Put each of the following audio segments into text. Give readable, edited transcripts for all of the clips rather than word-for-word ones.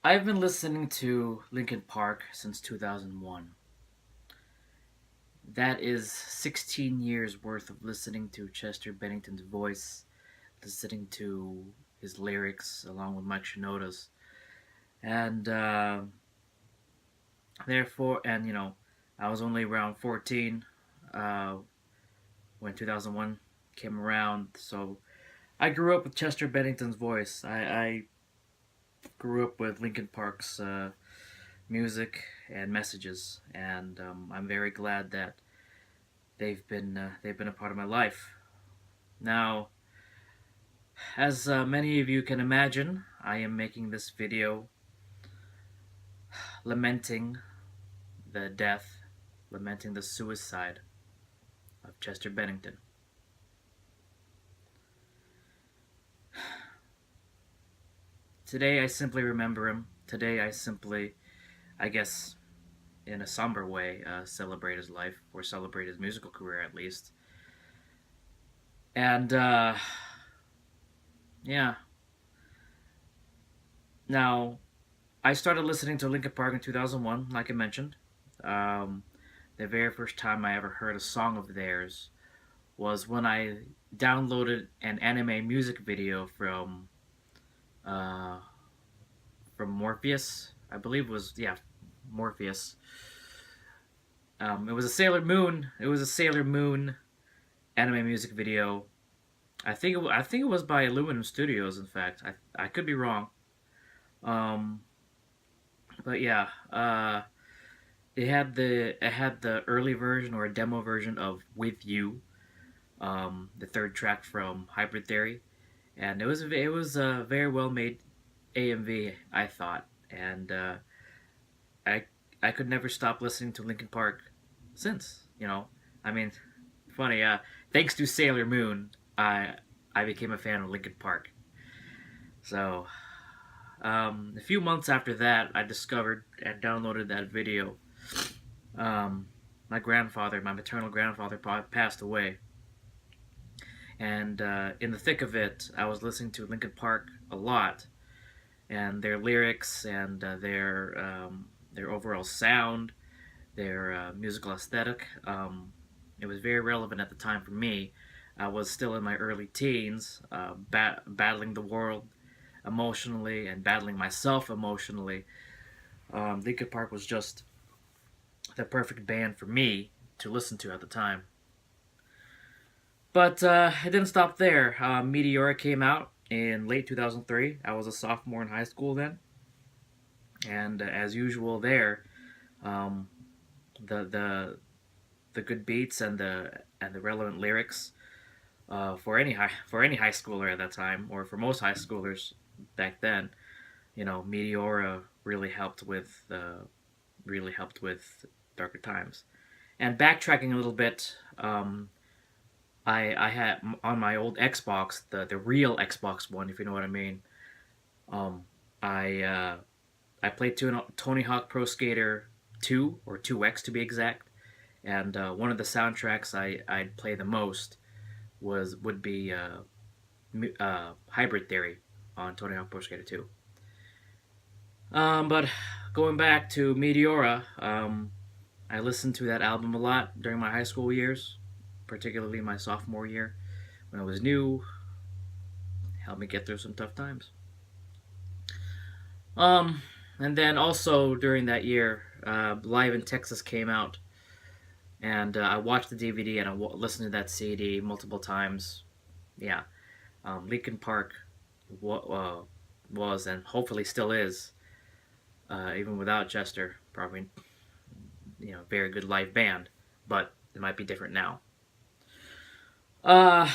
I've been listening to Linkin Park since 2001. That is 16 years worth of listening to Chester Bennington's voice, listening to his lyrics along with Mike Shinoda's. And therefore, I was only around 14 uh, when 2001 came around. So I grew up with Chester Bennington's voice. I grew up with Linkin Park's music and messages, and I'm very glad that they've been a part of my life. Now, as many of you can imagine, I am making this video lamenting the death, lamenting the suicide of Chester Bennington. Today I simply remember him. Today I guess, in a somber way, celebrate his life, or celebrate his musical career at least. And, yeah. Now, I started listening to Linkin Park in 2001, like I mentioned. Um, the very first time I ever heard a song of theirs was when I downloaded an anime music video uh, from Morpheus. I believe it was, yeah, Morpheus. It was a Sailor Moon. It was a Sailor Moon anime music video. I think it was by Aluminum Studios. In fact, I could be wrong. Um, but yeah, it had the early version or a demo version of "With You," the third track from Hybrid Theory, and it was a very well made AMV, I thought, and I I could never stop listening to Linkin Park since. I mean, funny. Thanks to Sailor Moon, I became a fan of Linkin Park. So a few months after that, I discovered and downloaded that video. My grandfather, my maternal grandfather, passed away, and in the thick of it, I was listening to Linkin Park a lot, and their lyrics and their overall sound, their musical aesthetic. It was very relevant at the time for me. I was still in my early teens, battling the world emotionally and battling myself emotionally. Linkin Park was just the perfect band for me to listen to at the time. But it didn't stop there. Meteora came out in late 2003. I was a sophomore in high school then, and as usual, there, um, the good beats and the relevant lyrics for any high schooler at that time, or for most high schoolers back then, Meteora really helped with darker times. And backtracking a little bit, I had on my old Xbox, the real Xbox One, if you know what I mean. Um, I I played Tony Hawk Pro Skater 2, or 2X to be exact, and one of the soundtracks I'd play the most would be Hybrid Theory on Tony Hawk Pro Skater 2. But going back to Meteora, I listened to that album a lot during my high school years, particularly my sophomore year when it was new. Helped me get through some tough times. Um, and then also during that year, Live in Texas came out, and I watched the DVD and listened to that CD multiple times. Yeah, Linkin Park was, and hopefully still is, even without Chester, probably, very good live band, but it might be different now. Uh,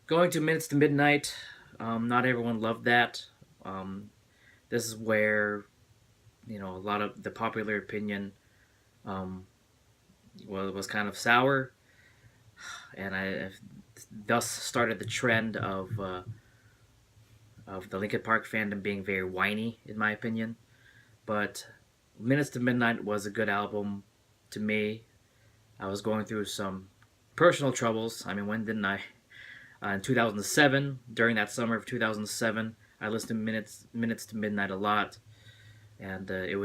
Going to Minutes to Midnight. Not everyone loved that. Um, this is where a lot of the popular opinion um, was kind of sour, and I thus started the trend of the Linkin Park fandom being very whiny, in my opinion. But Minutes to Midnight was a good album to me. I was going through some personal troubles. I mean, when didn't I? In 2007, during that summer of 2007, I listened to Minutes to Midnight a lot, and it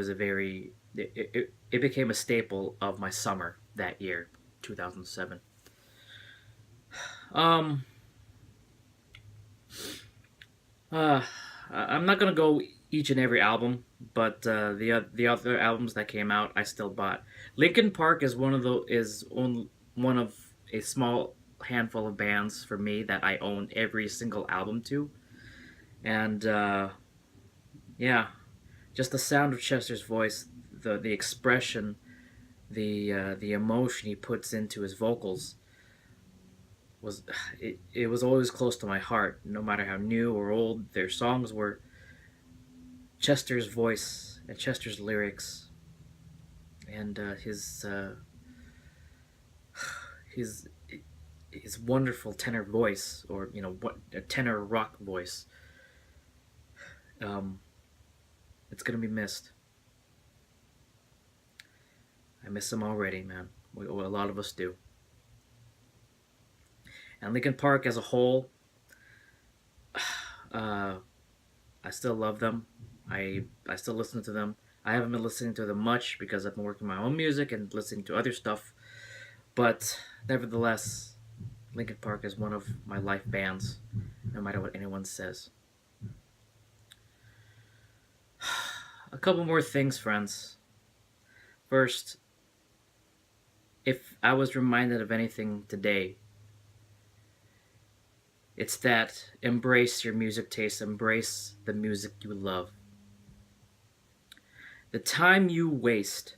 became a staple of my summer that year, 2007. Um, uh, I'm not gonna go each and every album, but the other albums that came out, I still bought. Linkin Park is one of a small handful of bands for me that I own every single album to, and yeah, just the sound of Chester's voice, the expression, the emotion he puts into his vocals was it was always close to my heart, no matter how new or old their songs were. Chester's voice and Chester's lyrics and his his wonderful tenor voice, or what a tenor rock voice. Um, it's gonna be missed. I miss him already, man. A lot of us do. And Linkin Park as a whole, uh, I still love them. I still listen to them. I haven't been listening to them much because I've been working my own music and listening to other stuff. But nevertheless, Linkin Park is one of my life bands, no matter what anyone says. A couple more things, friends. First, if I was reminded of anything today, it's that embrace your music taste, embrace the music you love. The time you waste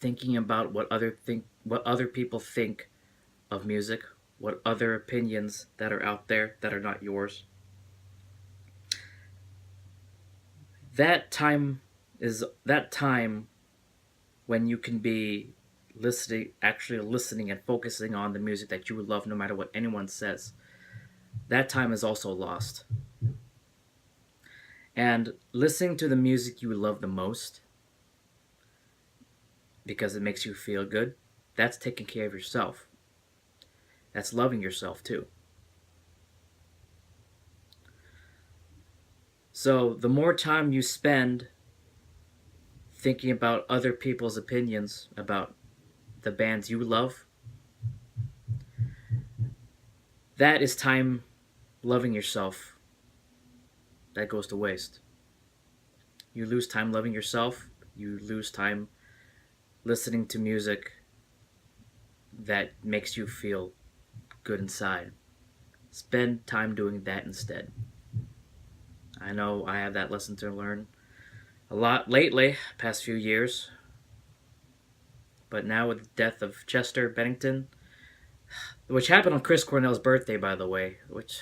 thinking about what other people think of music, what other opinions that are out there that are not yours. That time when you can be actually listening and focusing on the music that you love, no matter what anyone says. That time is also lost. And listening to the music you love the most because it makes you feel good, that's taking care of yourself. That's loving yourself too. So the more time you spend thinking about other people's opinions about the bands you love, that is time loving yourself that goes to waste. You lose time loving yourself, you lose time listening to music that makes you feel good inside. Spend time doing that instead. I know I have that lesson to learn a lot lately, past few years. But now with the death of Chester Bennington, which happened on Chris Cornell's birthday, by the way, which,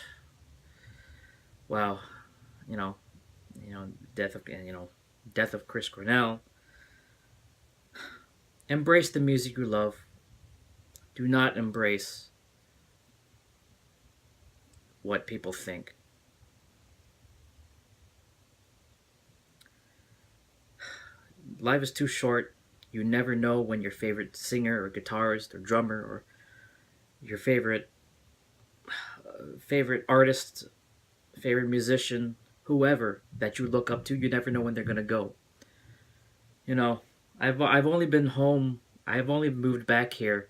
wow, you know, death of death of Chris Cornell. Embrace the music you love. Do not embrace what people think. Life is too short. You never know when your favorite singer or guitarist or drummer or your favorite artist, favorite musician, whoever that you look up to, you never know when they're gonna go. You know, I've only been home. I've only moved back here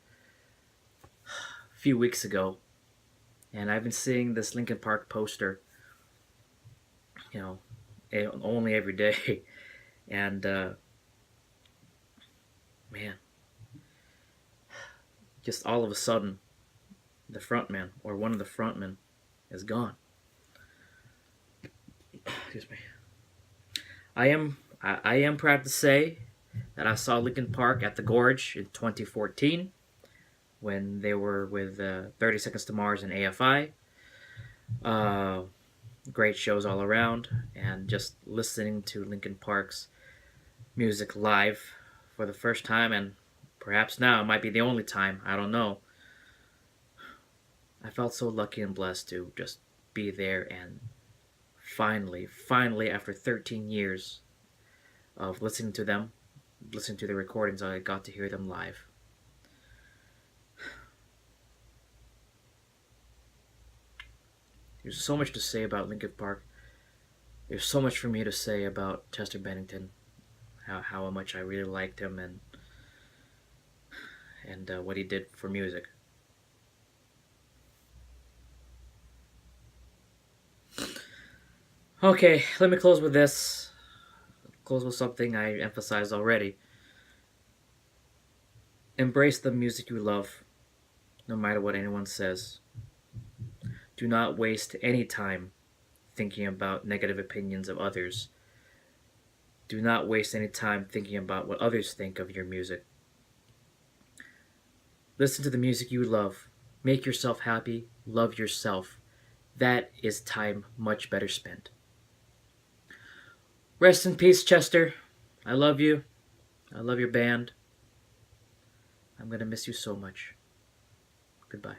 a few weeks ago, and I've been seeing this Linkin Park poster. You know, only every day, and man, just all of a sudden, the frontman or one of the frontmen is gone. Excuse me. I am proud to say that I saw Linkin Park at the Gorge in 2014 when they were with 30 Seconds to Mars and AFI. Uh, Great shows all around, and just listening to Linkin Park's music live for the first time, and perhaps now it might be the only time, I don't know. I felt so lucky and blessed to just be there, and finally, after 13 years of listening to the recordings, I got to hear them live. There's so much to say about Linkin Park. There's so much for me to say about Chester Bennington, how much I really liked him and what he did for music. Okay, let me close with this. Close with something I emphasized already. Embrace the music you love, no matter what anyone says. Do not waste any time thinking about negative opinions of others. Do not waste any time thinking about what others think of your music. Listen to the music you love. Make yourself happy. Love yourself. That is time much better spent. Rest in peace, Chester. I love you. I love your band. I'm going to miss you so much. Goodbye.